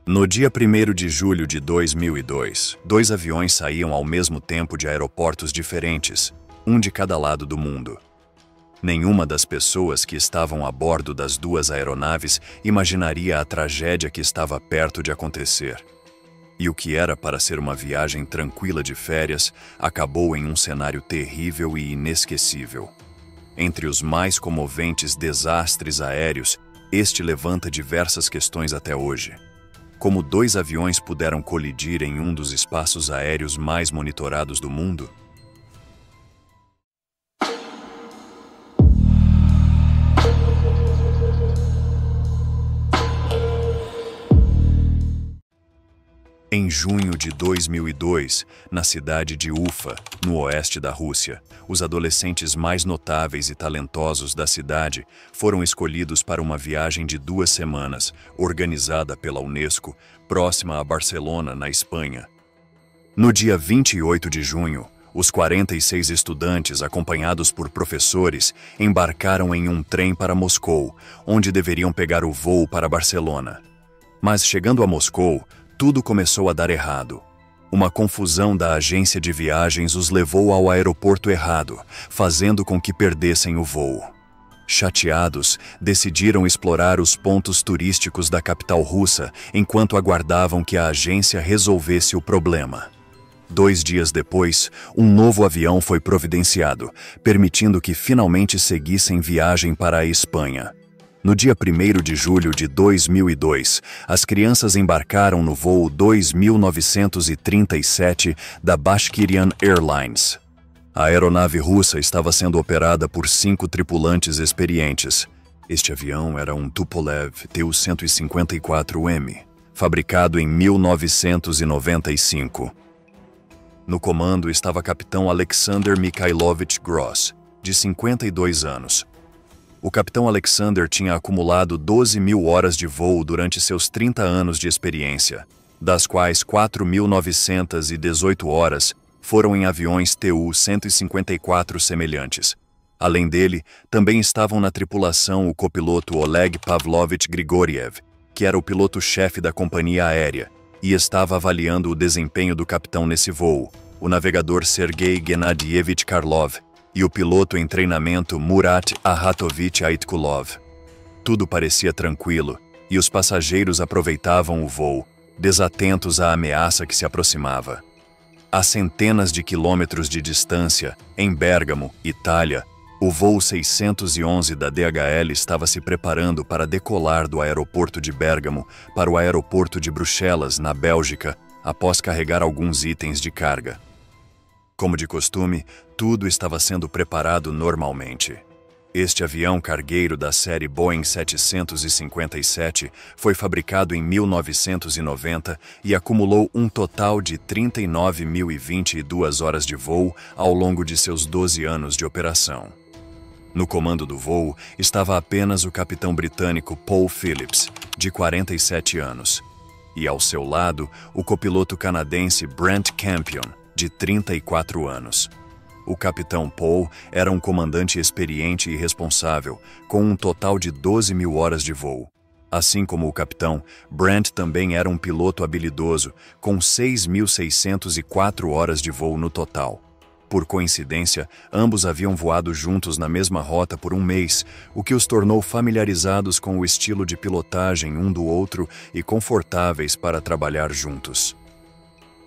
No dia 1º de julho de 2002, dois aviões saíam ao mesmo tempo de aeroportos diferentes, um de cada lado do mundo. Nenhuma das pessoas que estavam a bordo das duas aeronaves imaginaria a tragédia que estava perto de acontecer. E o que era para ser uma viagem tranquila de férias acabou em um cenário terrível e inesquecível. Entre os mais comoventes desastres aéreos, este levanta diversas questões até hoje. Como dois aviões puderam colidir em um dos espaços aéreos mais monitorados do mundo? Em junho de 2002, na cidade de Ufa, no oeste da Rússia, os adolescentes mais notáveis e talentosos da cidade foram escolhidos para uma viagem de 2 semanas, organizada pela Unesco, próxima a Barcelona, na Espanha. No dia 28 de junho, os 46 estudantes, acompanhados por professores, embarcaram em um trem para Moscou, onde deveriam pegar o voo para Barcelona. Mas chegando a Moscou, tudo começou a dar errado. Uma confusão da agência de viagens os levou ao aeroporto errado, fazendo com que perdessem o voo. Chateados, decidiram explorar os pontos turísticos da capital russa enquanto aguardavam que a agência resolvesse o problema. 2 dias depois, um novo avião foi providenciado, permitindo que finalmente seguissem viagem para a Espanha. No dia 1º de julho de 2002, as crianças embarcaram no voo 2937 da Bashkirian Airlines. A aeronave russa estava sendo operada por 5 tripulantes experientes. Este avião era um Tupolev Tu-154M, fabricado em 1995. No comando estava capitão Alexander Mikhailovich Gross, de 52 anos. O capitão Alexander tinha acumulado 12.000 horas de voo durante seus 30 anos de experiência, das quais 4.918 horas foram em aviões Tu-154 semelhantes. Além dele, também estavam na tripulação o copiloto Oleg Pavlovich Grigoriev, que era o piloto-chefe da companhia aérea, e estava avaliando o desempenho do capitão nesse voo, o navegador Sergei Gennadievich Karlov, e o piloto em treinamento Murat Ahatovich Aitkulov. Tudo parecia tranquilo, e os passageiros aproveitavam o voo, desatentos à ameaça que se aproximava. A centenas de quilômetros de distância, em Bérgamo, Itália, o voo 611 da DHL estava se preparando para decolar do aeroporto de Bérgamo para o aeroporto de Bruxelas, na Bélgica, após carregar alguns itens de carga. Como de costume, tudo estava sendo preparado normalmente. Este avião cargueiro da série Boeing 757 foi fabricado em 1990 e acumulou um total de 39.022 horas de voo ao longo de seus 12 anos de operação. No comando do voo estava apenas o capitão britânico Paul Phillips, de 47 anos, e ao seu lado o copiloto canadense Brent Campion, de 34 anos. O capitão Paul era um comandante experiente e responsável, com um total de 12.000 horas de voo. Assim como o capitão, Brent também era um piloto habilidoso, com 6.604 horas de voo no total. Por coincidência, ambos haviam voado juntos na mesma rota por 1 mês, o que os tornou familiarizados com o estilo de pilotagem um do outro e confortáveis para trabalhar juntos.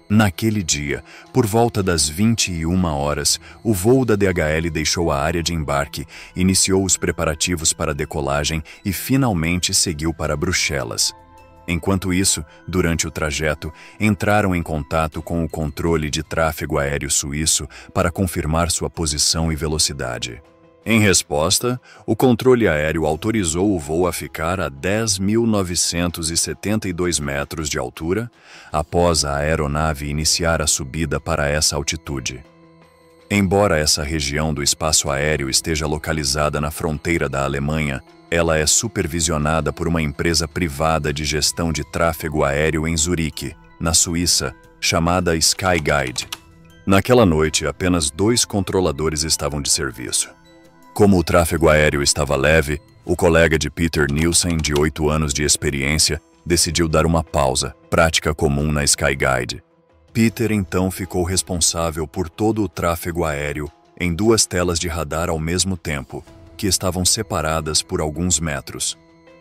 Naquele dia, por volta das 21 horas, o voo da DHL deixou a área de embarque, iniciou os preparativos para a decolagem e finalmente seguiu para Bruxelas. Enquanto isso, durante o trajeto, entraram em contato com o controle de tráfego aéreo suíço para confirmar sua posição e velocidade. Em resposta, o controle aéreo autorizou o voo a ficar a 10.972 metros de altura, após a aeronave iniciar a subida para essa altitude. Embora essa região do espaço aéreo esteja localizada na fronteira da Alemanha, ela é supervisionada por uma empresa privada de gestão de tráfego aéreo em Zurique, na Suíça, chamada Skyguide. Naquela noite, apenas 2 controladores estavam de serviço. Como o tráfego aéreo estava leve, o colega de Peter Nielsen, de 8 anos de experiência, decidiu dar uma pausa, prática comum na Skyguide. Peter então ficou responsável por todo o tráfego aéreo em 2 telas de radar ao mesmo tempo, que estavam separadas por alguns metros.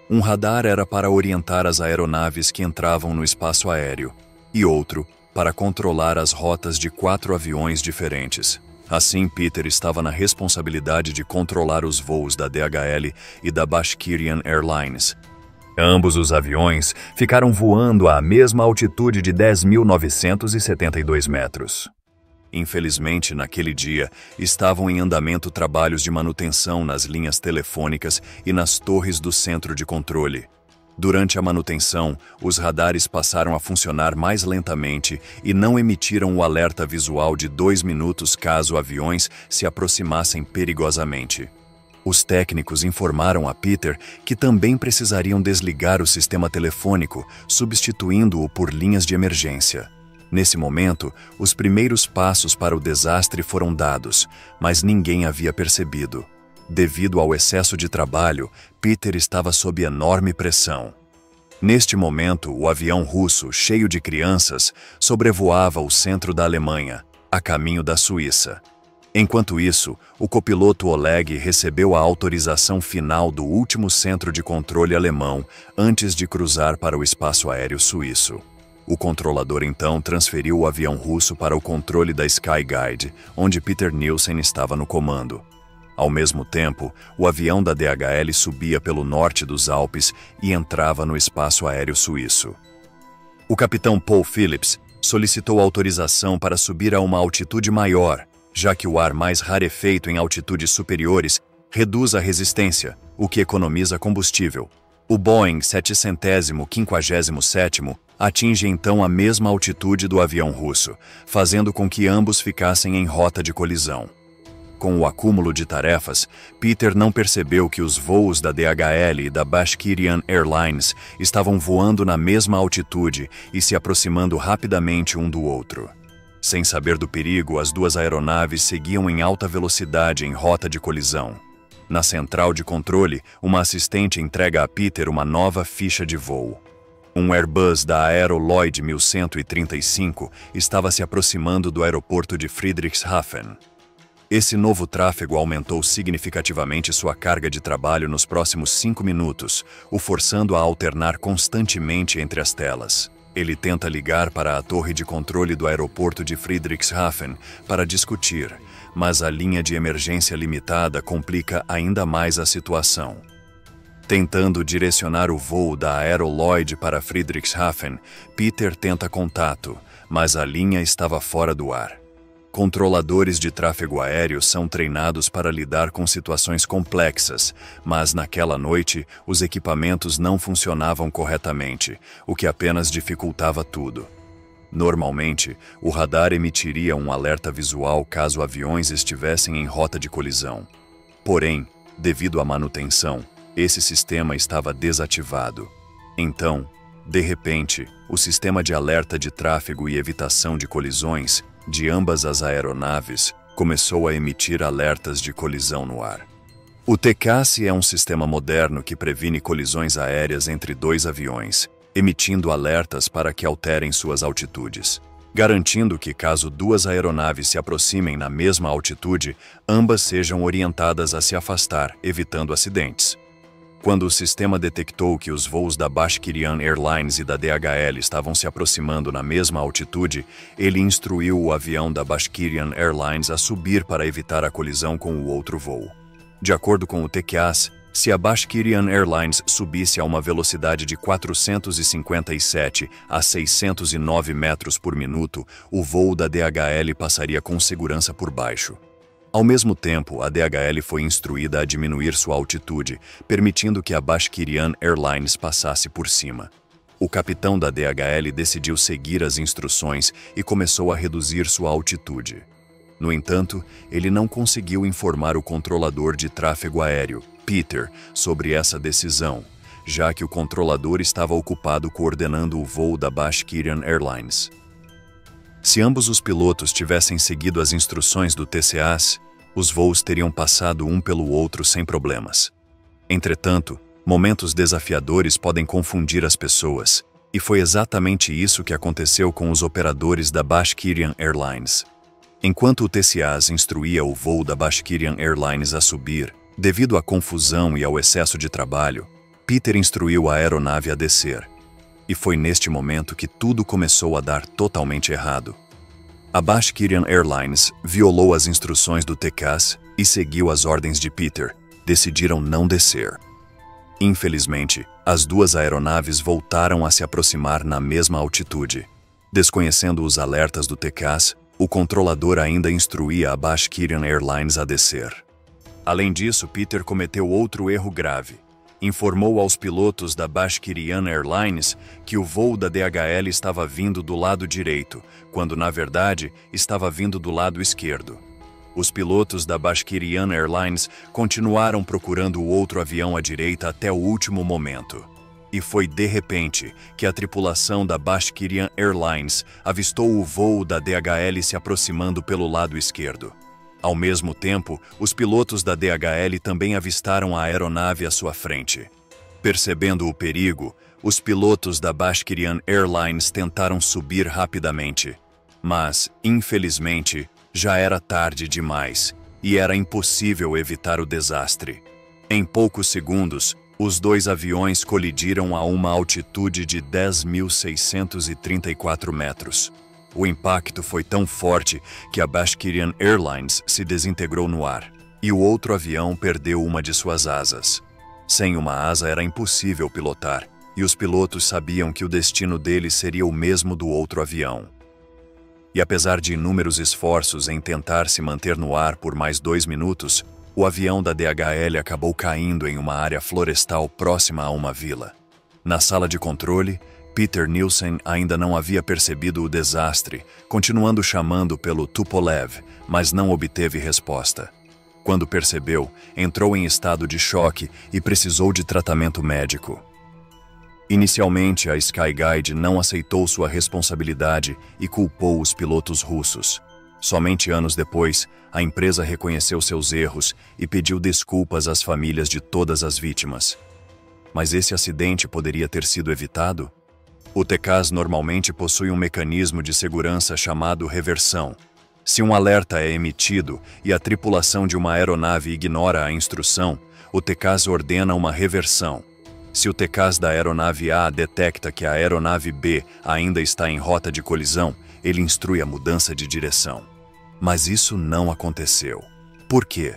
Um radar era para orientar as aeronaves que entravam no espaço aéreo, e outro para controlar as rotas de 4 aviões diferentes. Assim, Peter estava na responsabilidade de controlar os voos da DHL e da Bashkirian Airlines. Ambos os aviões ficaram voando à mesma altitude de 10.972 metros. Infelizmente, naquele dia, estavam em andamento trabalhos de manutenção nas linhas telefônicas e nas torres do centro de controle. Durante a manutenção, os radares passaram a funcionar mais lentamente e não emitiram o alerta visual de 2 minutos caso aviões se aproximassem perigosamente. Os técnicos informaram a Peter que também precisariam desligar o sistema telefônico, substituindo-o por linhas de emergência. Nesse momento, os primeiros passos para o desastre foram dados, mas ninguém havia percebido. Devido ao excesso de trabalho, Peter estava sob enorme pressão. Neste momento, o avião russo, cheio de crianças, sobrevoava o centro da Alemanha, a caminho da Suíça. Enquanto isso, o copiloto Oleg recebeu a autorização final do último centro de controle alemão antes de cruzar para o espaço aéreo suíço. O controlador então transferiu o avião russo para o controle da Skyguide, onde Peter Nielsen estava no comando. Ao mesmo tempo, o avião da DHL subia pelo norte dos Alpes e entrava no espaço aéreo suíço. O capitão Paul Phillips solicitou autorização para subir a uma altitude maior, já que o ar mais rarefeito em altitudes superiores reduz a resistência, o que economiza combustível. O Boeing 757º atinge então a mesma altitude do avião russo, fazendo com que ambos ficassem em rota de colisão. Com o acúmulo de tarefas, Peter não percebeu que os voos da DHL e da Bashkirian Airlines estavam voando na mesma altitude e se aproximando rapidamente um do outro. Sem saber do perigo, as 2 aeronaves seguiam em alta velocidade em rota de colisão. Na central de controle, uma assistente entrega a Peter uma nova ficha de voo. Um Airbus da Aero Lloyd 1135 estava se aproximando do aeroporto de Friedrichshafen. Esse novo tráfego aumentou significativamente sua carga de trabalho nos próximos 5 minutos, o forçando a alternar constantemente entre as telas. Ele tenta ligar para a torre de controle do aeroporto de Friedrichshafen para discutir, mas a linha de emergência limitada complica ainda mais a situação. Tentando direcionar o voo da Aero Lloyd para Friedrichshafen, Peter tenta contato, mas a linha estava fora do ar. Controladores de tráfego aéreo são treinados para lidar com situações complexas, mas naquela noite os equipamentos não funcionavam corretamente, o que apenas dificultava tudo. Normalmente, o radar emitiria um alerta visual caso aviões estivessem em rota de colisão. Porém, devido à manutenção, esse sistema estava desativado. Então, de repente, o sistema de alerta de tráfego e evitação de colisões de ambas as aeronaves começou a emitir alertas de colisão no ar. O TCAS é um sistema moderno que previne colisões aéreas entre 2 aviões, emitindo alertas para que alterem suas altitudes, garantindo que caso 2 aeronaves se aproximem na mesma altitude, ambas sejam orientadas a se afastar, evitando acidentes. Quando o sistema detectou que os voos da Bashkirian Airlines e da DHL estavam se aproximando na mesma altitude, ele instruiu o avião da Bashkirian Airlines a subir para evitar a colisão com o outro voo. De acordo com o TCAS, se a Bashkirian Airlines subisse a uma velocidade de 457 a 609 metros por minuto, o voo da DHL passaria com segurança por baixo. Ao mesmo tempo, a DHL foi instruída a diminuir sua altitude, permitindo que a Bashkirian Airlines passasse por cima. O capitão da DHL decidiu seguir as instruções e começou a reduzir sua altitude. No entanto, ele não conseguiu informar o controlador de tráfego aéreo, Peter, sobre essa decisão, já que o controlador estava ocupado coordenando o voo da Bashkirian Airlines. Se ambos os pilotos tivessem seguido as instruções do TCAS, os voos teriam passado um pelo outro sem problemas. Entretanto, Momentos desafiadores podem confundir as pessoas, e foi exatamente isso que aconteceu com os operadores da Bashkirian Airlines. Enquanto o TCAS instruía o voo da Bashkirian Airlines a subir, devido à confusão e ao excesso de trabalho, Peter instruiu a aeronave a descer. E foi neste momento que tudo começou a dar totalmente errado. A Bashkirian Airlines violou as instruções do TCAS e seguiu as ordens de Peter. Decidiram não descer. Infelizmente, as duas aeronaves voltaram a se aproximar na mesma altitude. Desconhecendo os alertas do TCAS, o controlador ainda instruía a Bashkirian Airlines a descer. Além disso, Peter cometeu outro erro grave. Informou aos pilotos da Bashkirian Airlines que o voo da DHL estava vindo do lado direito, quando na verdade estava vindo do lado esquerdo. Os pilotos da Bashkirian Airlines continuaram procurando o outro avião à direita até o último momento. E foi de repente que a tripulação da Bashkirian Airlines avistou o voo da DHL se aproximando pelo lado esquerdo. Ao mesmo tempo, os pilotos da DHL também avistaram a aeronave à sua frente. Percebendo o perigo, os pilotos da Bashkirian Airlines tentaram subir rapidamente. Mas, infelizmente, já era tarde demais e era impossível evitar o desastre. Em poucos segundos, os dois aviões colidiram a uma altitude de 10.634 metros. O impacto foi tão forte que a Bashkirian Airlines se desintegrou no ar e o outro avião perdeu uma de suas asas. Sem uma asa era impossível pilotar e os pilotos sabiam que o destino deles seria o mesmo do outro avião. E apesar de inúmeros esforços em tentar se manter no ar por mais 2 minutos, o avião da DHL acabou caindo em uma área florestal próxima a uma vila. Na sala de controle, Peter Nielsen ainda não havia percebido o desastre, continuando chamando pelo Tupolev, mas não obteve resposta. Quando percebeu, entrou em estado de choque e precisou de tratamento médico. Inicialmente, a Skyguide não aceitou sua responsabilidade e culpou os pilotos russos. Somente anos depois, a empresa reconheceu seus erros e pediu desculpas às famílias de todas as vítimas. Mas esse acidente poderia ter sido evitado? O TCAS normalmente possui um mecanismo de segurança chamado reversão. Se um alerta é emitido e a tripulação de uma aeronave ignora a instrução, o TCAS ordena uma reversão. Se o TCAS da aeronave A detecta que a aeronave B ainda está em rota de colisão, ele instrui a mudança de direção. Mas isso não aconteceu. Por quê?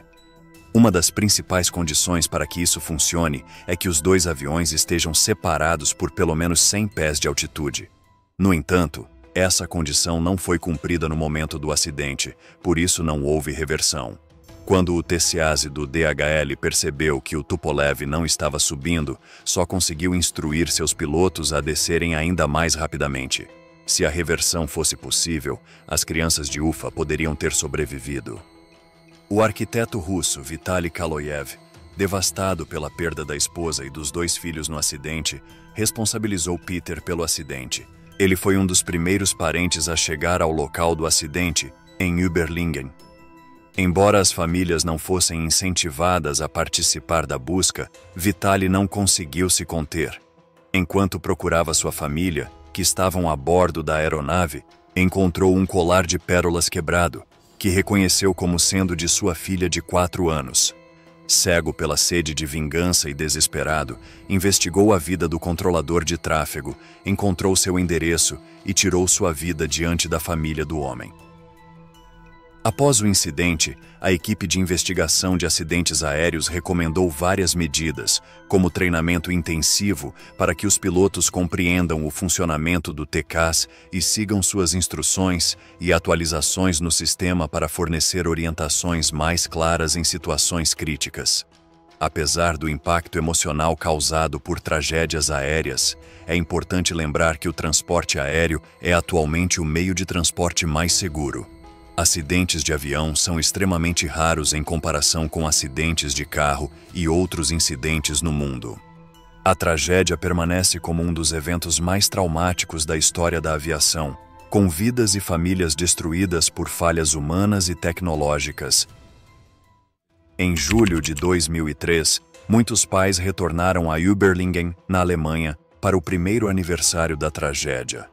Uma das principais condições para que isso funcione é que os dois aviões estejam separados por pelo menos 100 pés de altitude. No entanto, essa condição não foi cumprida no momento do acidente, por isso não houve reversão. Quando o TCAS do DHL percebeu que o Tupolev não estava subindo, só conseguiu instruir seus pilotos a descerem ainda mais rapidamente. Se a reversão fosse possível, as crianças de Ufa poderiam ter sobrevivido. O arquiteto russo Vitaly Kaloyev, devastado pela perda da esposa e dos 2 filhos no acidente, responsabilizou Peter pelo acidente. Ele foi um dos primeiros parentes a chegar ao local do acidente, em Überlingen. Embora as famílias não fossem incentivadas a participar da busca, Vitaly não conseguiu se conter. Enquanto procurava sua família, que estavam a bordo da aeronave, encontrou um colar de pérolas quebrado, que reconheceu como sendo de sua filha de 4 anos. Cego pela sede de vingança e desesperado, investigou a vida do controlador de tráfego, encontrou seu endereço e tirou sua vida diante da família do homem. Após o incidente, a equipe de investigação de acidentes aéreos recomendou várias medidas, como treinamento intensivo para que os pilotos compreendam o funcionamento do TCAS e sigam suas instruções e atualizações no sistema para fornecer orientações mais claras em situações críticas. Apesar do impacto emocional causado por tragédias aéreas, é importante lembrar que o transporte aéreo é atualmente o meio de transporte mais seguro. Acidentes de avião são extremamente raros em comparação com acidentes de carro e outros incidentes no mundo. A tragédia permanece como um dos eventos mais traumáticos da história da aviação, com vidas e famílias destruídas por falhas humanas e tecnológicas. Em julho de 2003, Muitos pais retornaram a Überlingen, na Alemanha, para o primeiro aniversário da tragédia.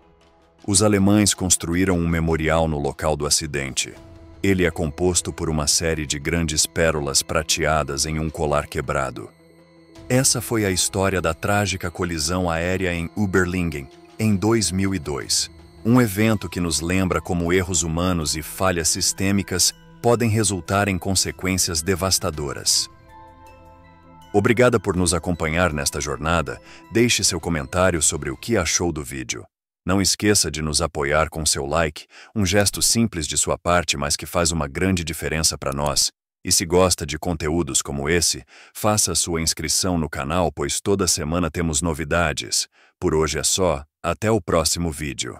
Os alemães construíram um memorial no local do acidente. Ele é composto por uma série de grandes pérolas prateadas em um colar quebrado. Essa foi a história da trágica colisão aérea em Überlingen, em 2002. Um evento que nos lembra como erros humanos e falhas sistêmicas podem resultar em consequências devastadoras. Obrigada por nos acompanhar nesta jornada. Deixe seu comentário sobre o que achou do vídeo. Não esqueça de nos apoiar com seu like, um gesto simples de sua parte, mas que faz uma grande diferença para nós. E se gosta de conteúdos como esse, faça sua inscrição no canal, pois toda semana temos novidades. Por hoje é só, até o próximo vídeo.